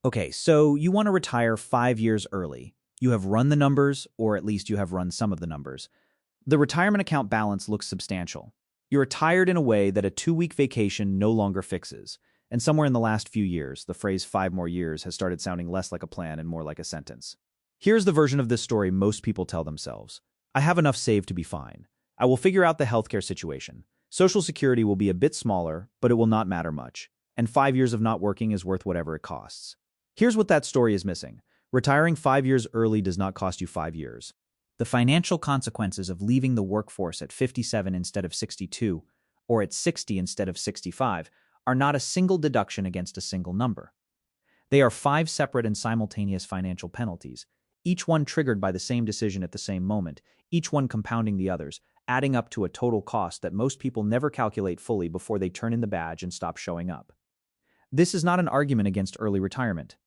Okay, so you want to retire 5 years early. You have run the numbers, or at least you have run some of the numbers. The retirement account balance looks substantial. You're retired in a way that a 2-week vacation no longer fixes. And somewhere in the last few years, the phrase 5 more years has started sounding less like a plan and more like a sentence. Here's the version of this story most people tell themselves. I have enough saved to be fine. I will figure out the healthcare situation. Social Security will be a bit smaller, but it will not matter much. And 5 years of not working is worth whatever it costs. Here's what that story is missing. Retiring 5 years early does not cost you 5 years. The financial consequences of leaving the workforce at 57 instead of 62, or at 60 instead of 65, are not a single deduction against a single number. They are 5 separate and simultaneous financial penalties, each one triggered by the same decision at the same moment, each one compounding the others, adding up to a total cost that most people never calculate fully before they turn in the badge and stop showing up. This is not an argument against early retirement.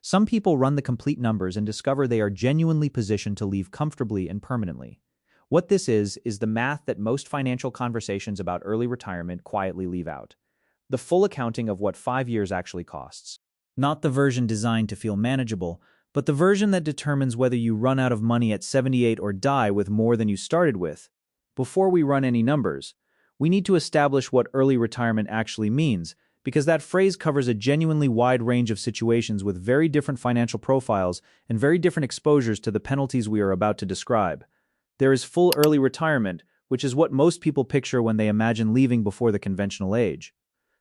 Some people run the complete numbers and discover they are genuinely positioned to leave comfortably and permanently. What this is the math that most financial conversations about early retirement quietly leave out. The full accounting of what 5 years actually costs. Not the version designed to feel manageable, but the version that determines whether you run out of money at 78 or die with more than you started with. Before we run any numbers, we need to establish what early retirement actually means, because that phrase covers a genuinely wide range of situations with very different financial profiles and very different exposures to the penalties we are about to describe. There is full early retirement, which is what most people picture when they imagine leaving before the conventional age.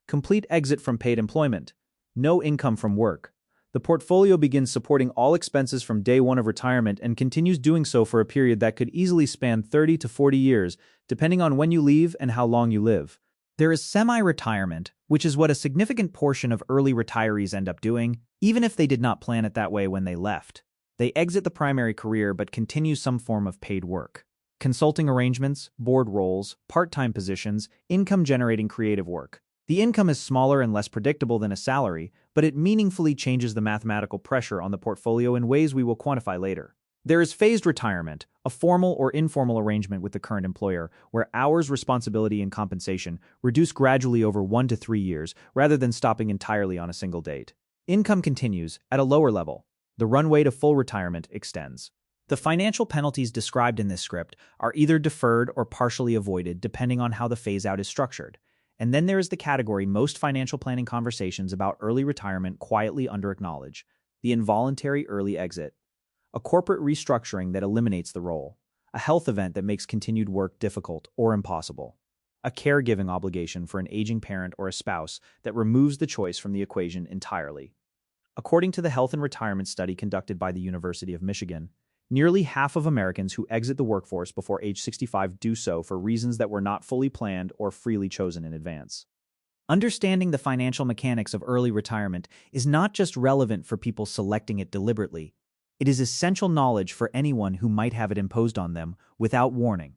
Complete exit from paid employment. No income from work. The portfolio begins supporting all expenses from day one of retirement and continues doing so for a period that could easily span 30 to 40 years, depending on when you leave and how long you live. There is semi-retirement, which is what a significant portion of early retirees end up doing, even if they did not plan it that way when they left. They exit the primary career but continue some form of paid work. Consulting arrangements, board roles, part-time positions, income-generating creative work. The income is smaller and less predictable than a salary, but it meaningfully changes the mathematical pressure on the portfolio in ways we will quantify later. There is phased retirement, a formal or informal arrangement with the current employer, where hours, responsibility, and compensation reduce gradually over 1 to 3 years rather than stopping entirely on a single date. Income continues at a lower level. The runway to full retirement extends. The financial penalties described in this script are either deferred or partially avoided depending on how the phase-out is structured. And then there is the category most financial planning conversations about early retirement quietly under-acknowledge, the involuntary early exit. A corporate restructuring that eliminates the role, a health event that makes continued work difficult or impossible, a caregiving obligation for an aging parent or a spouse that removes the choice from the equation entirely. According to the health and retirement study conducted by the University of Michigan, nearly half of Americans who exit the workforce before age 65 do so for reasons that were not fully planned or freely chosen in advance. Understanding the financial mechanics of early retirement is not just relevant for people selecting it deliberately. It is essential knowledge for anyone who might have it imposed on them without warning.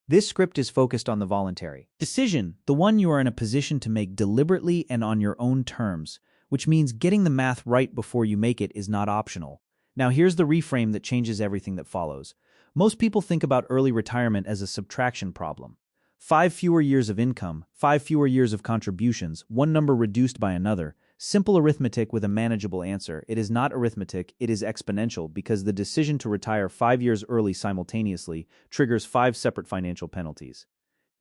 This script is focused on the voluntary decision, the one you are in a position to make deliberately and on your own terms, which means getting the math right before you make it is not optional. Now here's the reframe that changes everything that follows. Most people think about early retirement as a subtraction problem. 5 fewer years of income, 5 fewer years of contributions, one number reduced by another. Simple arithmetic with a manageable answer. It is not arithmetic, it is exponential because the decision to retire 5 years early simultaneously triggers 5 separate financial penalties.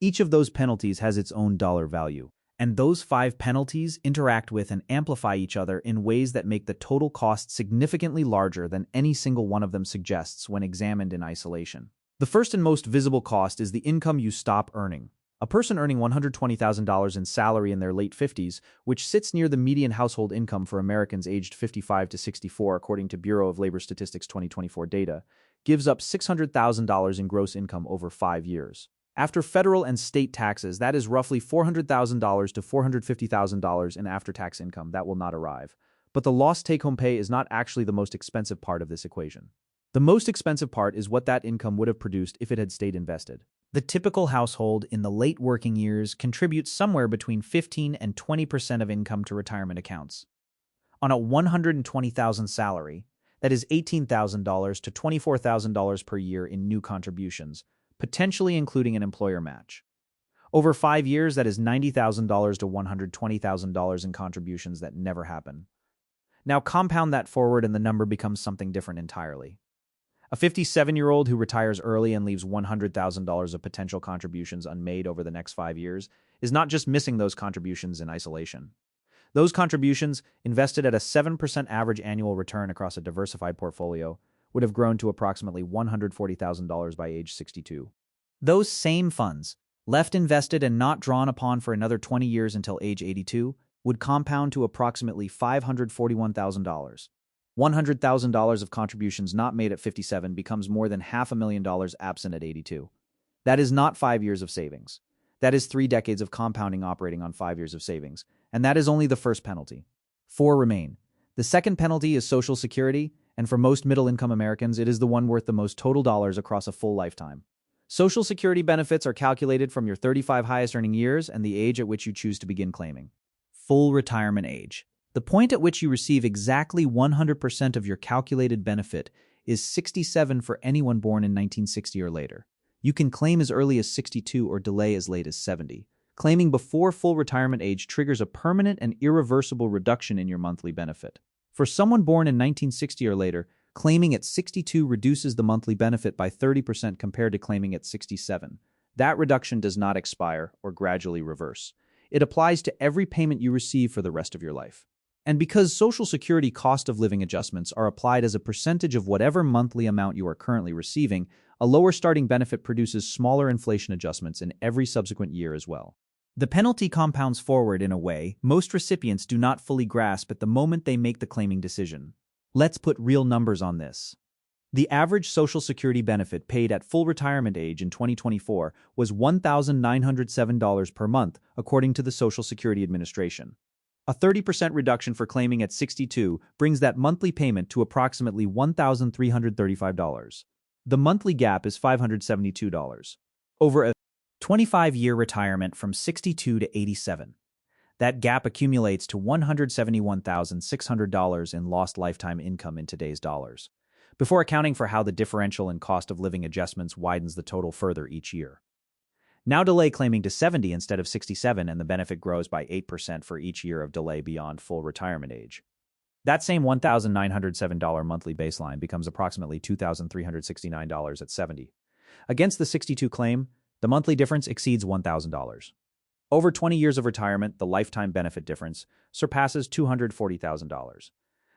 Each of those penalties has its own dollar value, and those 5 penalties interact with and amplify each other in ways that make the total cost significantly larger than any single one of them suggests when examined in isolation. The first and most visible cost is the income you stop earning. A person earning $120,000 in salary in their late 50s, which sits near the median household income for Americans aged 55 to 64 according to Bureau of Labor Statistics 2024 data, gives up $600,000 in gross income over 5 years. After federal and state taxes, that is roughly $400,000 to $450,000 in after-tax income that will not arrive. But the lost take-home pay is not actually the most expensive part of this equation. The most expensive part is what that income would have produced if it had stayed invested. The typical household in the late working years contributes somewhere between 15 and 20% of income to retirement accounts. On a $120,000 salary, that is $18,000 to $24,000 per year in new contributions, potentially including an employer match. Over 5 years, that is $90,000 to $120,000 in contributions that never happen. Now compound that forward and the number becomes something different entirely. A 57-year-old who retires early and leaves $100,000 of potential contributions unmade over the next 5 years is not just missing those contributions in isolation. Those contributions, invested at a 7% average annual return across a diversified portfolio, would have grown to approximately $140,000 by age 62. Those same funds, left invested and not drawn upon for another 20 years until age 82, would compound to approximately $541,000. $100,000 of contributions not made at 57 becomes more than $500,000 absent at 82. That is not 5 years of savings. That is 3 decades of compounding operating on 5 years of savings, and that is only the first penalty. 4 remain. The second penalty is Social Security, and for most middle-income Americans, it is the one worth the most total dollars across a full lifetime. Social Security benefits are calculated from your 35 highest earning years and the age at which you choose to begin claiming. Full retirement age. The point at which you receive exactly 100% of your calculated benefit is 67 for anyone born in 1960 or later. You can claim as early as 62 or delay as late as 70. Claiming before full retirement age triggers a permanent and irreversible reduction in your monthly benefit. For someone born in 1960 or later, claiming at 62 reduces the monthly benefit by 30% compared to claiming at 67. That reduction does not expire or gradually reverse. It applies to every payment you receive for the rest of your life. And because Social Security cost of living adjustments are applied as a percentage of whatever monthly amount you are currently receiving, a lower starting benefit produces smaller inflation adjustments in every subsequent year as well. The penalty compounds forward in a way most recipients do not fully grasp at the moment they make the claiming decision. Let's put real numbers on this. The average Social Security benefit paid at full retirement age in 2024 was $1,907 per month, according to the Social Security Administration. A 30% reduction for claiming at 62 brings that monthly payment to approximately $1,335. The monthly gap is $572. Over a 25-year retirement from 62 to 87. That gap accumulates to $171,600 in lost lifetime income in today's dollars, before accounting for how the differential in cost of living adjustments widens the total further each year. Now delay claiming to 70 instead of 67 and the benefit grows by 8% for each year of delay beyond full retirement age. That same $1,907 monthly baseline becomes approximately $2,369 at 70. Against the 62 claim, the monthly difference exceeds $1,000. Over 20 years of retirement, the lifetime benefit difference surpasses $240,000.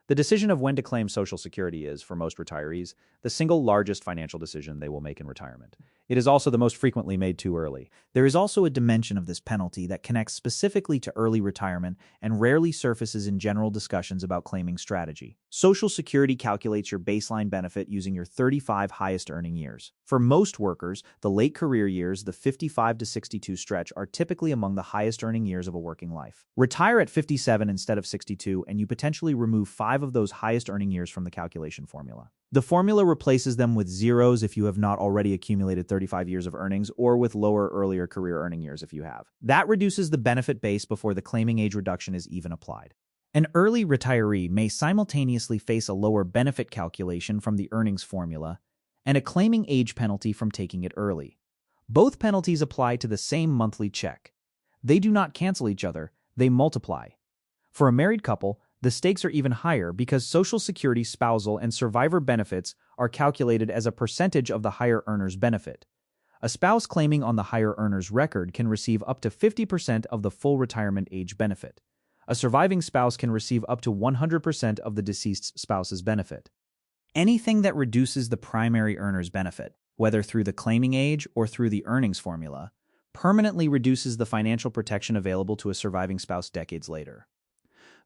The decision of when to claim Social Security is, for most retirees, the single largest financial decision they will make in retirement. It is also the most frequently made too early. There is also a dimension of this penalty that connects specifically to early retirement and rarely surfaces in general discussions about claiming strategy. Social Security calculates your baseline benefit using your 35 highest earning years. For most workers, the late career years, the 55 to 62 stretch, are typically among the highest earning years of a working life. Retire at 57 instead of 62, and you potentially remove 5 of those highest earning years from the calculation formula. The formula replaces them with zeros if you have not already accumulated 35 years of earnings, or with lower earlier career earning years if you have. That reduces the benefit base before the claiming age reduction is even applied. An early retiree may simultaneously face a lower benefit calculation from the earnings formula and a claiming age penalty from taking it early. Both penalties apply to the same monthly check. They do not cancel each other, they multiply. For a married couple, the stakes are even higher because Social Security spousal and survivor benefits are calculated as a percentage of the higher earner's benefit. A spouse claiming on the higher earner's record can receive up to 50% of the full retirement age benefit. A surviving spouse can receive up to 100% of the deceased spouse's benefit. Anything that reduces the primary earner's benefit, whether through the claiming age or through the earnings formula, permanently reduces the financial protection available to a surviving spouse decades later.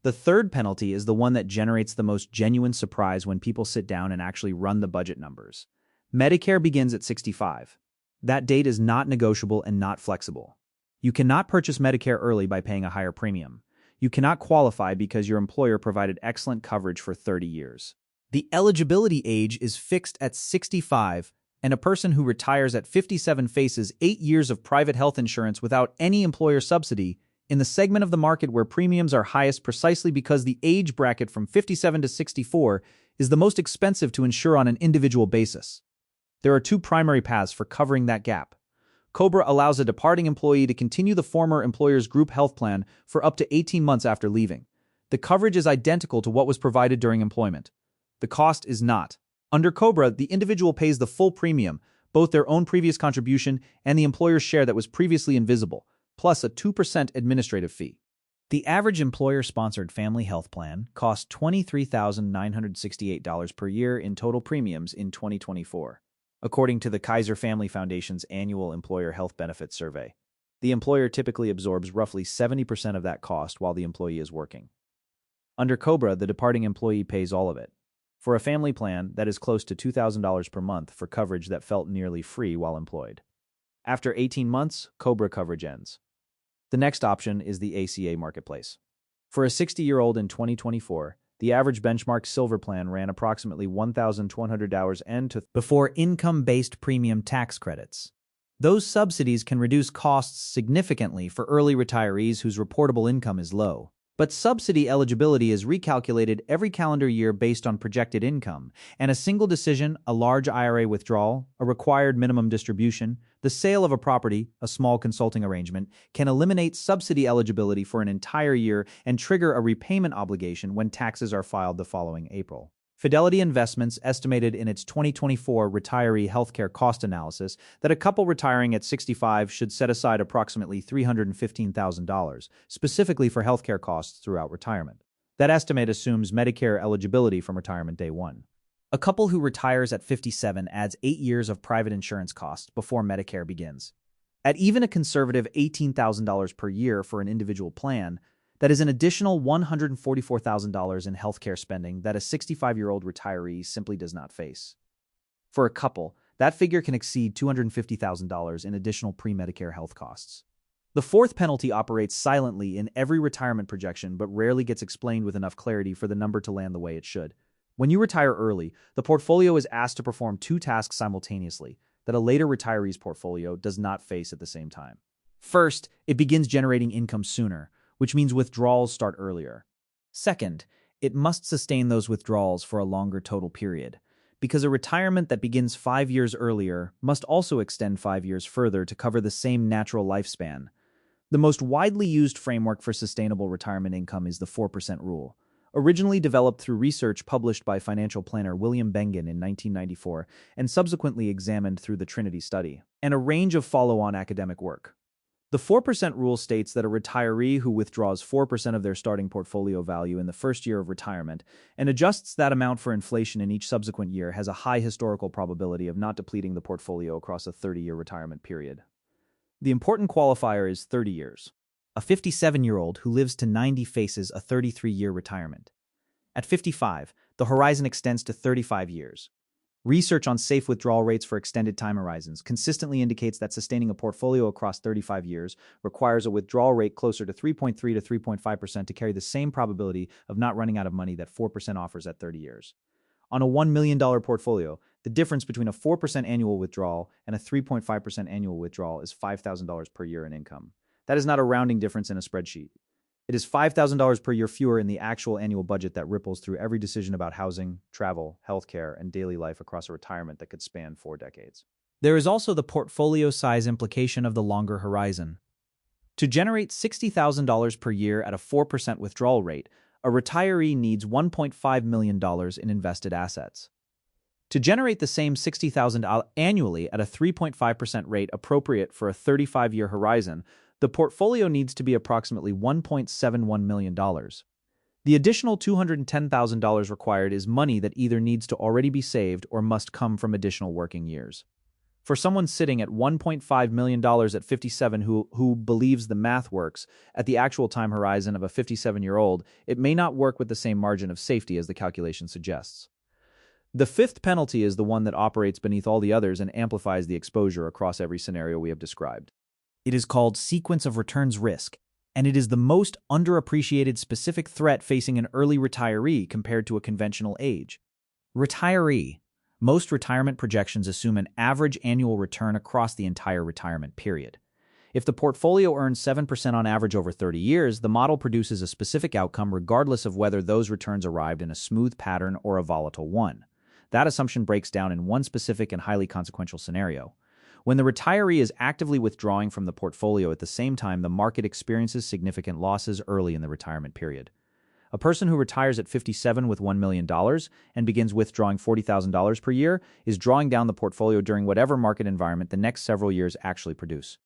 The third penalty is the one that generates the most genuine surprise when people sit down and actually run the budget numbers. Medicare begins at 65. That date is not negotiable and not flexible. You cannot purchase Medicare early by paying a higher premium. You cannot qualify because your employer provided excellent coverage for 30 years. The eligibility age is fixed at 65, and a person who retires at 57 faces 8 years of private health insurance without any employer subsidy in the segment of the market where premiums are highest precisely because the age bracket from 57 to 64 is the most expensive to insure on an individual basis. There are 2 primary paths for covering that gap. COBRA allows a departing employee to continue the former employer's group health plan for up to 18 months after leaving. The coverage is identical to what was provided during employment. The cost is not. Under COBRA, the individual pays the full premium, both their own previous contribution and the employer's share that was previously invisible, plus a 2% administrative fee. The average employer-sponsored family health plan costs $23,968 per year in total premiums in 2024, according to the Kaiser Family Foundation's annual Employer Health Benefits Survey. The employer typically absorbs roughly 70% of that cost while the employee is working. Under COBRA, the departing employee pays all of it. For a family plan, that is close to $2,000 per month for coverage that felt nearly free while employed. After 18 months, COBRA coverage ends. The next option is the ACA marketplace. For a 60-year-old in 2024, the average benchmark silver plan ran approximately $1,200 end to before income-based premium tax credits. Those subsidies can reduce costs significantly for early retirees whose reportable income is low. But subsidy eligibility is recalculated every calendar year based on projected income, and a single decision, a large IRA withdrawal, a required minimum distribution, the sale of a property, a small consulting arrangement, can eliminate subsidy eligibility for an entire year and trigger a repayment obligation when taxes are filed the following April. Fidelity Investments estimated in its 2024 retiree healthcare cost analysis that a couple retiring at 65 should set aside approximately $315,000, specifically for healthcare costs throughout retirement. That estimate assumes Medicare eligibility from retirement day one. A couple who retires at 57 adds 8 years of private insurance costs before Medicare begins. At even a conservative $18,000 per year for an individual plan, that is an additional $144,000 in healthcare spending that a 65-year-old retiree simply does not face. For a couple, that figure can exceed $250,000 in additional pre-Medicare health costs. The fourth penalty operates silently in every retirement projection but rarely gets explained with enough clarity for the number to land the way it should. When you retire early, the portfolio is asked to perform 2 tasks simultaneously that a later retiree's portfolio does not face at the same time. First, it begins generating income sooner, which means withdrawals start earlier. Second, it must sustain those withdrawals for a longer total period, because a retirement that begins 5 years earlier must also extend 5 years further to cover the same natural lifespan. The most widely used framework for sustainable retirement income is the 4% rule. Originally developed through research published by financial planner William Bengen in 1994 and subsequently examined through the Trinity study, and a range of follow-on academic work. The 4% rule states that a retiree who withdraws 4% of their starting portfolio value in the first year of retirement and adjusts that amount for inflation in each subsequent year has a high historical probability of not depleting the portfolio across a 30-year retirement period. The important qualifier is 30 years. A 57-year-old who lives to 90 faces a 33-year retirement. At 55, the horizon extends to 35 years. Research on safe withdrawal rates for extended time horizons consistently indicates that sustaining a portfolio across 35 years requires a withdrawal rate closer to 3.3 to 3.5% to carry the same probability of not running out of money that 4% offers at 30 years. On a $1 million portfolio, the difference between a 4% annual withdrawal and a 3.5% annual withdrawal is $5,000 per year in income. That is not a rounding difference in a spreadsheet. It is $5,000 per year fewer in the actual annual budget that ripples through every decision about housing, travel, healthcare, and daily life across a retirement that could span 4 decades. There is also the portfolio size implication of the longer horizon. To generate $60,000 per year at a 4% withdrawal rate, a retiree needs $1.5 million in invested assets. To generate the same $60,000 annually at a 3.5% rate appropriate for a 35-year horizon, the portfolio needs to be approximately $1.71 million. The additional $210,000 required is money that either needs to already be saved or must come from additional working years. For someone sitting at $1.5 million at 57 who believes the math works at the actual time horizon of a 57-year-old, it may not work with the same margin of safety as the calculation suggests. The fifth penalty is the one that operates beneath all the others and amplifies the exposure across every scenario we have described. It is called sequence of returns risk, and it is the most underappreciated specific threat facing an early retiree compared to a conventional age. Retiree. Most retirement projections assume an average annual return across the entire retirement period. If the portfolio earns 7% on average over 30 years, the model produces a specific outcome regardless of whether those returns arrived in a smooth pattern or a volatile one. That assumption breaks down in one specific and highly consequential scenario. When the retiree is actively withdrawing from the portfolio at the same time the market experiences significant losses early in the retirement period. A person who retires at 57 with $1 million and begins withdrawing $40,000 per year is drawing down the portfolio during whatever market environment the next several years actually produce.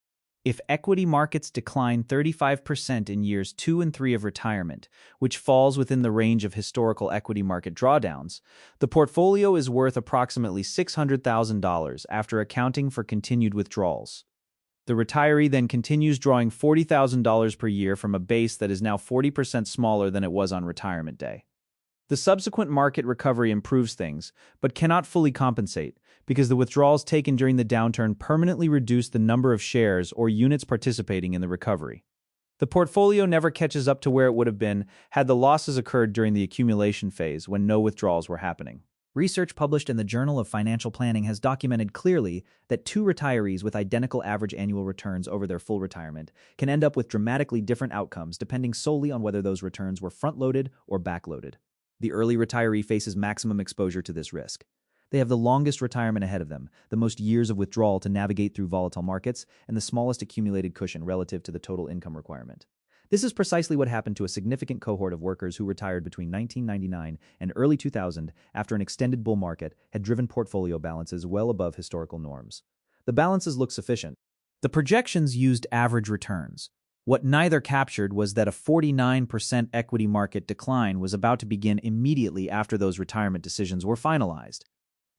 If equity markets decline 35% in years 2 and 3 of retirement, which falls within the range of historical equity market drawdowns, the portfolio is worth approximately $600,000 after accounting for continued withdrawals. The retiree then continues drawing $40,000 per year from a base that is now 40% smaller than it was on retirement day. The subsequent market recovery improves things, but cannot fully compensate, because the withdrawals taken during the downturn permanently reduce the number of shares or units participating in the recovery. The portfolio never catches up to where it would have been had the losses occurred during the accumulation phase when no withdrawals were happening. Research published in the Journal of Financial Planning has documented clearly that two retirees with identical average annual returns over their full retirement can end up with dramatically different outcomes depending solely on whether those returns were front-loaded or back-loaded. The early retiree faces maximum exposure to this risk. They have the longest retirement ahead of them, the most years of withdrawal to navigate through volatile markets, and the smallest accumulated cushion relative to the total income requirement. This is precisely what happened to a significant cohort of workers who retired between 1999 and early 2000 after an extended bull market had driven portfolio balances well above historical norms. The balances look sufficient. The projections used average returns. What neither captured was that a 49% equity market decline was about to begin immediately after those retirement decisions were finalized.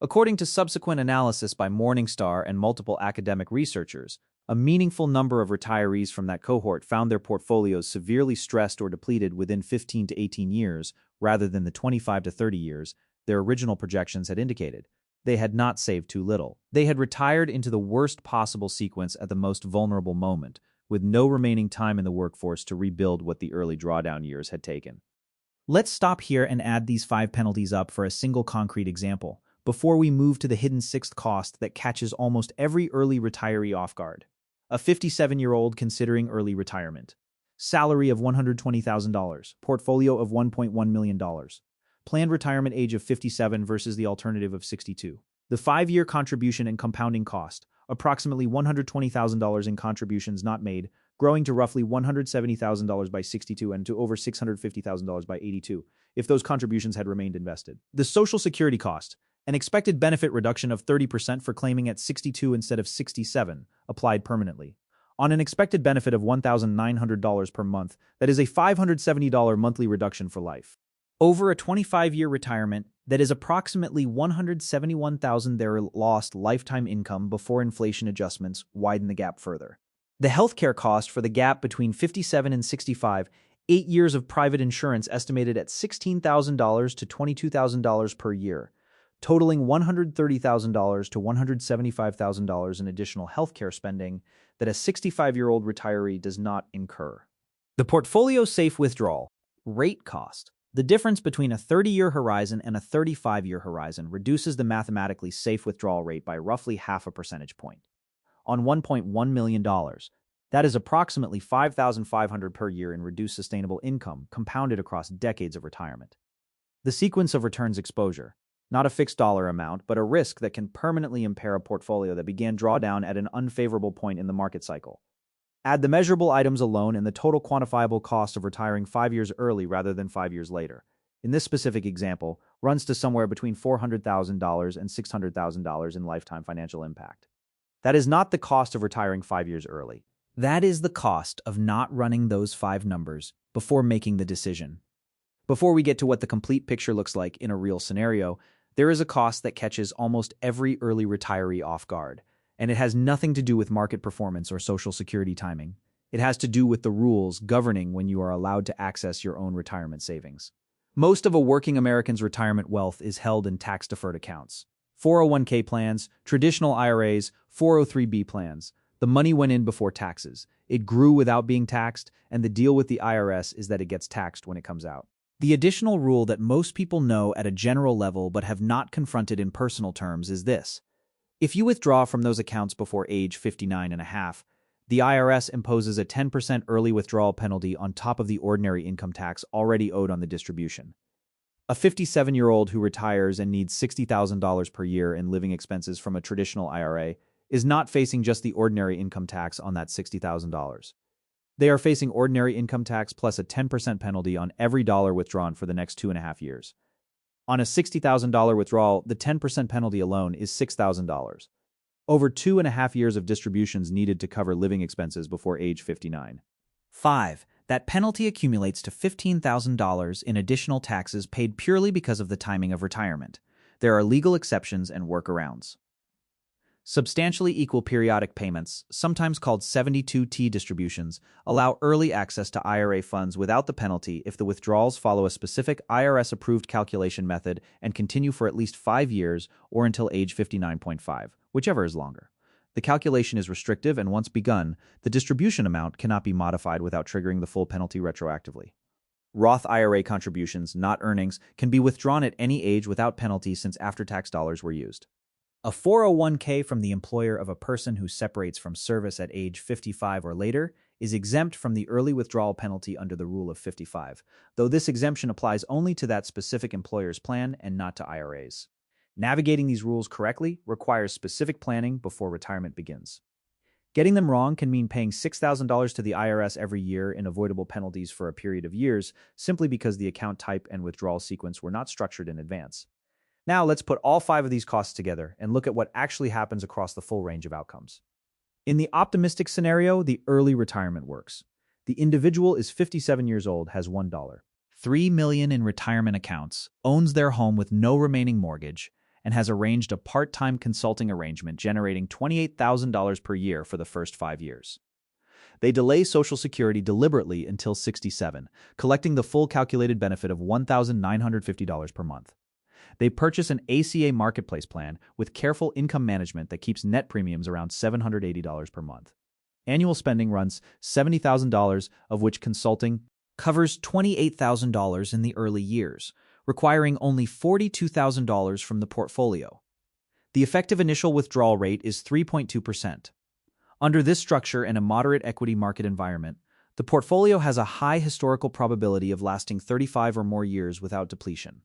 According to subsequent analysis by Morningstar and multiple academic researchers, a meaningful number of retirees from that cohort found their portfolios severely stressed or depleted within 15 to 18 years, rather than the 25 to 30 years their original projections had indicated. They had not saved too little. They had retired into the worst possible sequence at the most vulnerable moment, with no remaining time in the workforce to rebuild what the early drawdown years had taken. Let's stop here and add these 5 penalties up for a single concrete example, before we move to the hidden sixth cost that catches almost every early retiree off guard. A 57-year-old considering early retirement. Salary of $120,000. Portfolio of $1.1 million. Planned retirement age of 57 versus the alternative of 62. The 5-year contribution and compounding cost. Approximately $120,000 in contributions not made, growing to roughly $170,000 by 62 and to over $650,000 by 82, if those contributions had remained invested. The Social Security cost. An expected benefit reduction of 30% for claiming at 62 instead of 67, applied permanently. On an expected benefit of $1,900 per month, that is a $570 monthly reduction for life. Over a 25-year retirement, that is approximately $171,000 their lost lifetime income before inflation adjustments widen the gap further. The healthcare cost for the gap between 57 and 65, 8 years of private insurance estimated at $16,000 to $22,000 per year, totaling $130,000 to $175,000 in additional healthcare spending that a 65-year-old retiree does not incur. The portfolio safe withdrawal rate cost. The difference between a 30-year horizon and a 35-year horizon reduces the mathematically safe withdrawal rate by roughly half a percentage point. On $1.1 million, that is approximately $5,500 per year in reduced sustainable income compounded across decades of retirement. The sequence of returns exposure. Not a fixed dollar amount, but a risk that can permanently impair a portfolio that began drawdown at an unfavorable point in the market cycle. Add the measurable items alone and the total quantifiable cost of retiring 5 years early rather than 5 years later. In this specific example, runs to somewhere between $400,000 and $600,000 in lifetime financial impact. That is not the cost of retiring 5 years early. That is the cost of not running those 5 numbers before making the decision. Before we get to what the complete picture looks like in a real scenario, there is a cost that catches almost every early retiree off guard, and it has nothing to do with market performance or Social Security timing. It has to do with the rules governing when you are allowed to access your own retirement savings. Most of a working American's retirement wealth is held in tax-deferred accounts. 401k plans, traditional IRAs, 403b plans. The money went in before taxes. It grew without being taxed, and the deal with the IRS is that it gets taxed when it comes out. The additional rule that most people know at a general level but have not confronted in personal terms is this. If you withdraw from those accounts before age 59 and a half, the IRS imposes a 10% early withdrawal penalty on top of the ordinary income tax already owed on the distribution. A 57-year-old who retires and needs $60,000 per year in living expenses from a traditional IRA is not facing just the ordinary income tax on that $60,000. They are facing ordinary income tax plus a 10% penalty on every dollar withdrawn for the next 2.5 years. On a $60,000 withdrawal, the 10% penalty alone is $6,000. Over 2.5 years of distributions needed to cover living expenses before age 59. 5. That penalty accumulates to $15,000 in additional taxes paid purely because of the timing of retirement. There are legal exceptions and workarounds. Substantially equal periodic payments, sometimes called 72T distributions, allow early access to IRA funds without the penalty if the withdrawals follow a specific IRS-approved calculation method and continue for at least 5 years or until age 59.5, whichever is longer. The calculation is restrictive, and once begun, the distribution amount cannot be modified without triggering the full penalty retroactively. Roth IRA contributions, not earnings, can be withdrawn at any age without penalty since after-tax dollars were used. A 401k from the employer of a person who separates from service at age 55 or later is exempt from the early withdrawal penalty under the Rule of 55, though this exemption applies only to that specific employer's plan and not to IRAs. Navigating these rules correctly requires specific planning before retirement begins. Getting them wrong can mean paying $6,000 to the IRS every year in avoidable penalties for a period of years simply because the account type and withdrawal sequence were not structured in advance. Now let's put all 5 of these costs together and look at what actually happens across the full range of outcomes. In the optimistic scenario, the early retirement works. The individual is 57 years old, has $1.3 million in retirement accounts, owns their home with no remaining mortgage, and has arranged a part-time consulting arrangement generating $28,000 per year for the first 5 years. They delay Social Security deliberately until 67, collecting the full calculated benefit of $1,950 per month. They purchase an ACA marketplace plan with careful income management that keeps net premiums around $780 per month. Annual spending runs $70,000, of which consulting covers $28,000 in the early years, requiring only $42,000 from the portfolio. The effective initial withdrawal rate is 3.2%. Under this structure and a moderate equity market environment, the portfolio has a high historical probability of lasting 35 or more years without depletion.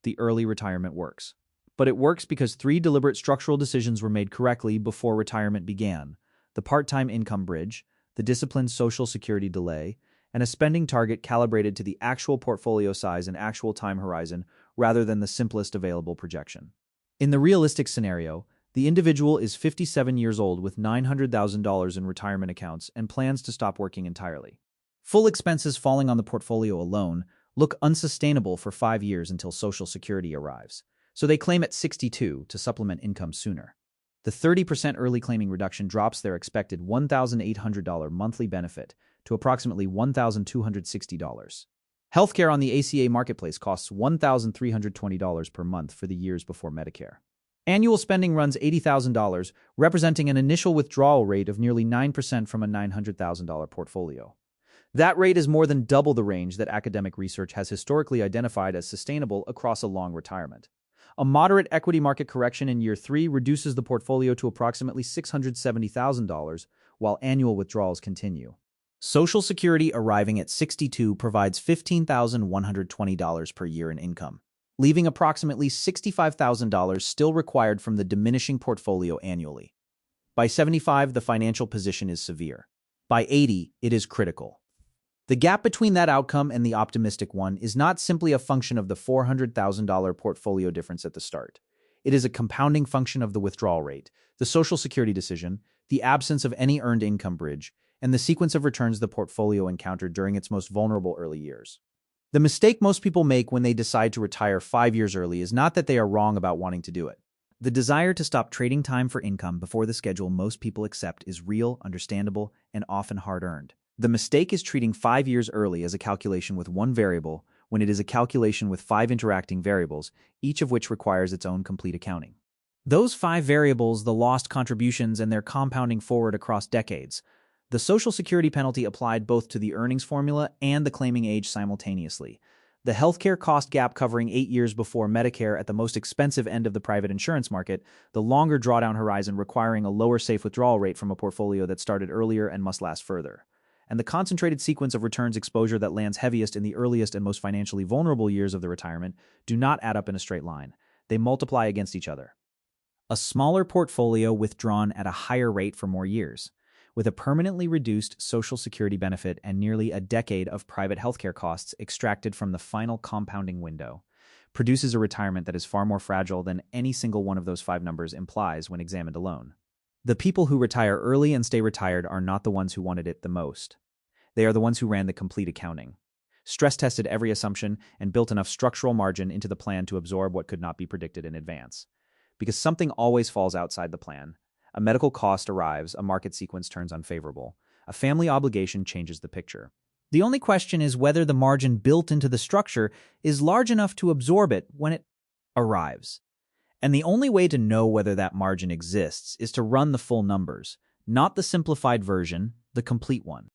The early retirement works. But it works because 3 deliberate structural decisions were made correctly before retirement began: the part-time income bridge, the disciplined Social Security delay, and a spending target calibrated to the actual portfolio size and actual time horizon rather than the simplest available projection. In the realistic scenario, the individual is 57 years old with $900,000 in retirement accounts and plans to stop working entirely. Full expenses falling on the portfolio alone look unsustainable for 5 years until Social Security arrives, so they claim at 62 to supplement income sooner. The 30% early claiming reduction drops their expected $1,800 monthly benefit to approximately $1,260. Healthcare on the ACA marketplace costs $1,320 per month for the years before Medicare. Annual spending runs $80,000, representing an initial withdrawal rate of nearly 9% from a $900,000 portfolio. That rate is more than double the range that academic research has historically identified as sustainable across a long retirement. A moderate equity market correction in year 3 reduces the portfolio to approximately $670,000, while annual withdrawals continue. Social Security arriving at 62 provides $15,120 per year in income, leaving approximately $65,000 still required from the diminishing portfolio annually. By 75, the financial position is severe. By 80, it is critical. The gap between that outcome and the optimistic one is not simply a function of the $400,000 portfolio difference at the start. It is a compounding function of the withdrawal rate, the Social Security decision, the absence of any earned income bridge, and the sequence of returns the portfolio encountered during its most vulnerable early years. The mistake most people make when they decide to retire 5 years early is not that they are wrong about wanting to do it. The desire to stop trading time for income before the schedule most people accept is real, understandable, and often hard-earned. The mistake is treating 5 years early as a calculation with one variable when it is a calculation with 5 interacting variables, each of which requires its own complete accounting. Those 5 variables, the lost contributions and their compounding forward across decades. The Social Security penalty applied both to the earnings formula and the claiming age simultaneously. The healthcare cost gap covering 8 years before Medicare at the most expensive end of the private insurance market, the longer drawdown horizon requiring a lower safe withdrawal rate from a portfolio that started earlier and must last further, and the concentrated sequence of returns exposure that lands heaviest in the earliest and most financially vulnerable years of the retirement do not add up in a straight line. They multiply against each other. A smaller portfolio withdrawn at a higher rate for more years. with a permanently reduced Social Security benefit and nearly a decade of private healthcare costs extracted from the final compounding window, produces a retirement that is far more fragile than any single one of those five numbers implies when examined alone. The people who retire early and stay retired are not the ones who wanted it the most. They are the ones who ran the complete accounting, stress-tested every assumption, and built enough structural margin into the plan to absorb what could not be predicted in advance. Because something always falls outside the plan. A medical cost arrives, a market sequence turns unfavorable. A family obligation changes the picture. The only question is whether the margin built into the structure is large enough to absorb it when it arrives. And the only way to know whether that margin exists is to run the full numbers, not the simplified version, the complete one.